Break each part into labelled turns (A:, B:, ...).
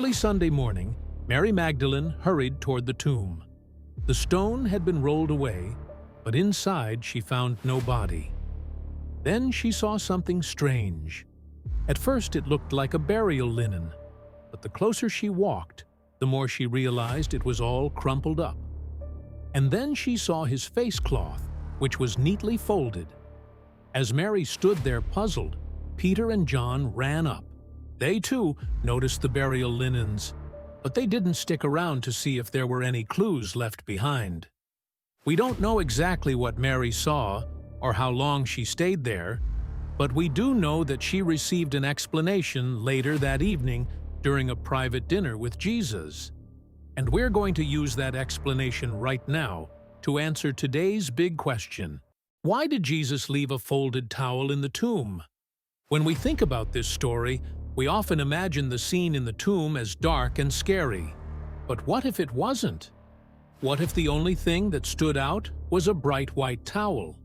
A: Early Sunday morning, Mary Magdalene hurried toward the tomb. The stone had been rolled away, but inside she found no body. Then she saw something strange. At first it looked like a burial linen, but the closer she walked, the more she realized it was all crumpled up. And then she saw his face cloth, which was neatly folded. As Mary stood there puzzled, Peter and John ran up. They too noticed the burial linens, but they didn't stick around to see if there were any clues left behind. We don't know exactly what Mary saw or how long she stayed there, but we do know that she received an explanation later that evening during a private dinner with Jesus. And we're going to use that explanation right now to answer today's big question. Why did Jesus leave a folded towel in the tomb? When we think about this story, we often imagine the scene in the tomb as dark and scary. But what if it wasn't? What if the only thing that stood out was a bright white towel?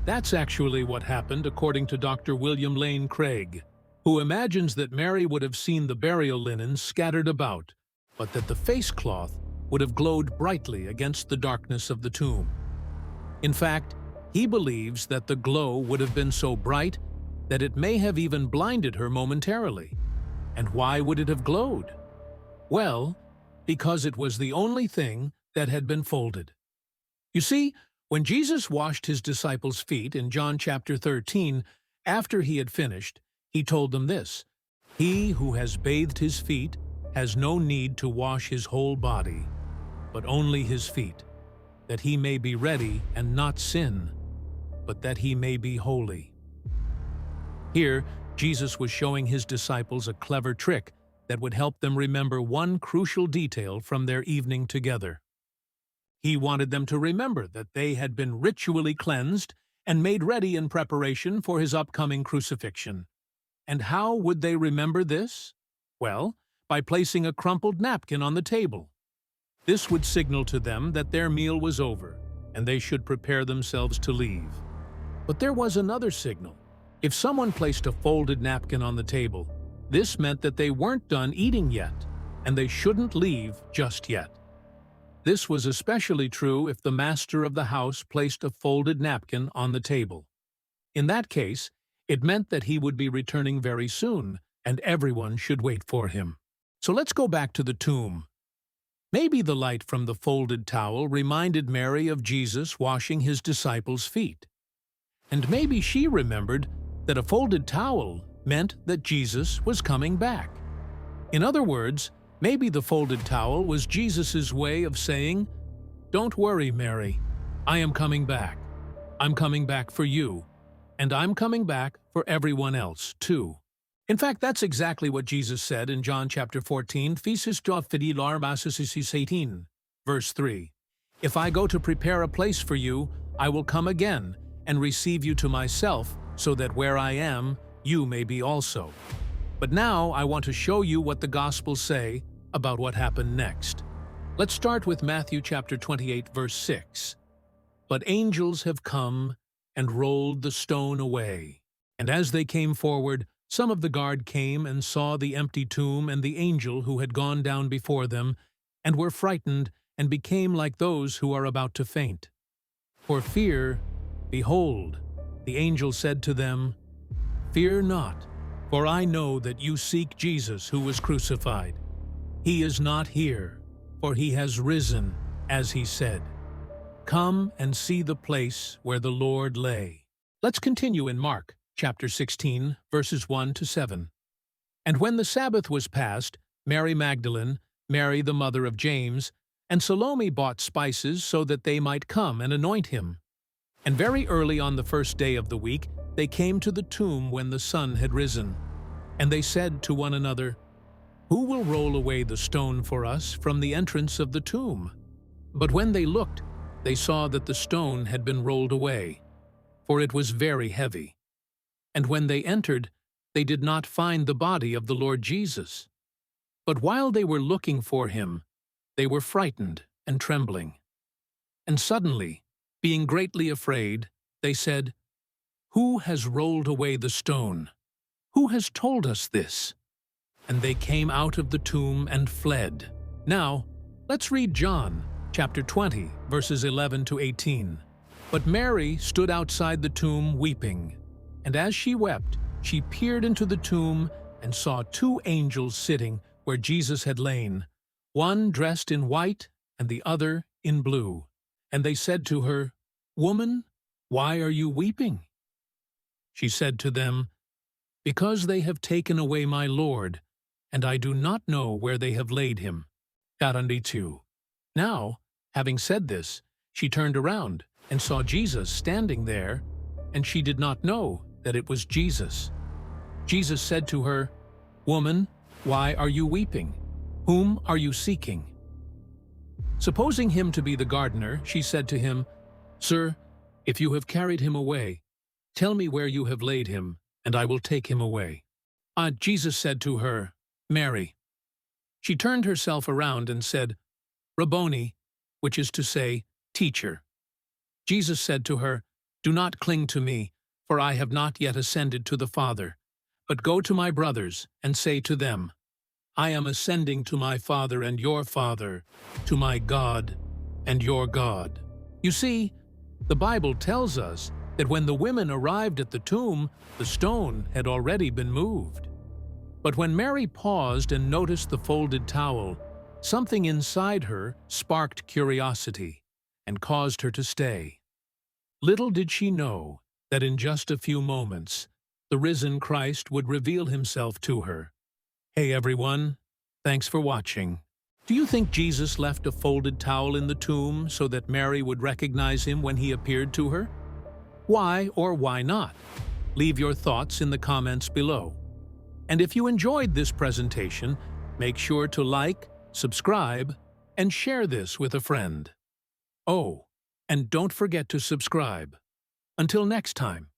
A: That's actually what happened according to Dr. William Lane Craig, who imagines that Mary would have seen the burial linen scattered about, but that the face cloth would have glowed brightly against the darkness of the tomb. In fact, he believes that the glow would have been so bright that it may have even blinded her momentarily. And why would it have glowed? Well, because it was the only thing that had been folded. You see, when Jesus washed his disciples' feet in John chapter 13, after he had finished, he told them this: "He who has bathed his feet has no need to wash his whole body, but only his feet, that he may be ready and not sin, but that he may be holy." Here, Jesus was showing his disciples a clever trick that would help them remember one crucial detail from their evening together. He wanted them to remember that they had been ritually cleansed and made ready in preparation for his upcoming crucifixion. And how would they remember this? Well, by placing a crumpled napkin on the table. This would signal to them that their meal was over and they should prepare themselves to leave. But there was another signal. If someone placed a folded napkin on the table, this meant that they weren't done eating yet, and they shouldn't leave just yet. This was especially true if the master of the house placed a folded napkin on the table. In that case, it meant that he would be returning very soon, and everyone should wait for him. So let's go back to the tomb. Maybe the light from the folded towel reminded Mary of Jesus washing his disciples' feet. And maybe she remembered that a folded towel meant that Jesus was coming back. In other words, maybe the folded towel was Jesus' way of saying, "Don't worry, Mary, I am coming back. I'm coming back for you, and I'm coming back for everyone else, too." In fact, that's exactly what Jesus said in John chapter 14, verse 3. "If I go to prepare a place for you, I will come again and receive you to myself, so that where I am, you may be also." But now I want to show you what the Gospels say about what happened next. Let's start with Matthew chapter 28, verse 6. "But angels have come and rolled the stone away. And as they came forward, some of the guard came and saw the empty tomb and the angel who had gone down before them, and were frightened and became like those who are about to faint. For fear, behold, the angel said to them, 'Fear not, for I know that you seek Jesus who was crucified. He is not here, for he has risen, as he said. Come and see the place where the Lord lay.'" Let's continue in Mark chapter 16, verses 1 to 7. "And when the Sabbath was past, Mary Magdalene, Mary the mother of James, and Salome bought spices so that they might come and anoint him. And very early on the first day of the week, they came to the tomb when the sun had risen. And they said to one another, 'Who will roll away the stone for us from the entrance of the tomb?' But when they looked, they saw that the stone had been rolled away, for it was very heavy. And when they entered, they did not find the body of the Lord Jesus. But while they were looking for him, they were frightened and trembling. And suddenly, being greatly afraid, they said, 'Who has rolled away the stone? Who has told us this?' and they came out of the tomb and fled. Now, let's read John, chapter 20, verses 11 to 18. But Mary stood outside the tomb weeping, and as she wept, she peered into the tomb and saw two angels sitting where Jesus had lain, one dressed in white and the other in blue. And they said to her, "Woman, why are you weeping?" She said to them, "Because they have taken away my Lord, and I do not know where they have laid him." 42. Now, having said this, she turned around and saw Jesus standing there, and she did not know that it was Jesus. Jesus said to her, "Woman, why are you weeping? Whom are you seeking?" Supposing him to be the gardener, she said to him, "Sir, if you have carried him away, tell me where you have laid him, and I will take him away." Jesus said to her, "Mary." She turned herself around and said, "Rabboni," which is to say, Teacher. Jesus said to her, "Do not cling to me, for I have not yet ascended to the Father. But go to my brothers and say to them, I am ascending to my Father and your Father, to my God and your God." You see, the Bible tells us that when the women arrived at the tomb, the stone had already been moved. But when Mary paused and noticed the folded towel, something inside her sparked curiosity and caused her to stay. Little did she know that in just a few moments, the risen Christ would reveal himself to her. Hey everyone, thanks for watching. Do you think Jesus left a folded towel in the tomb so that Mary would recognize him when he appeared to her? Why or why not? Leave your thoughts in the comments below. And if you enjoyed this presentation, make sure to like, subscribe, and share this with a friend. Oh, and don't forget to subscribe. Until next time.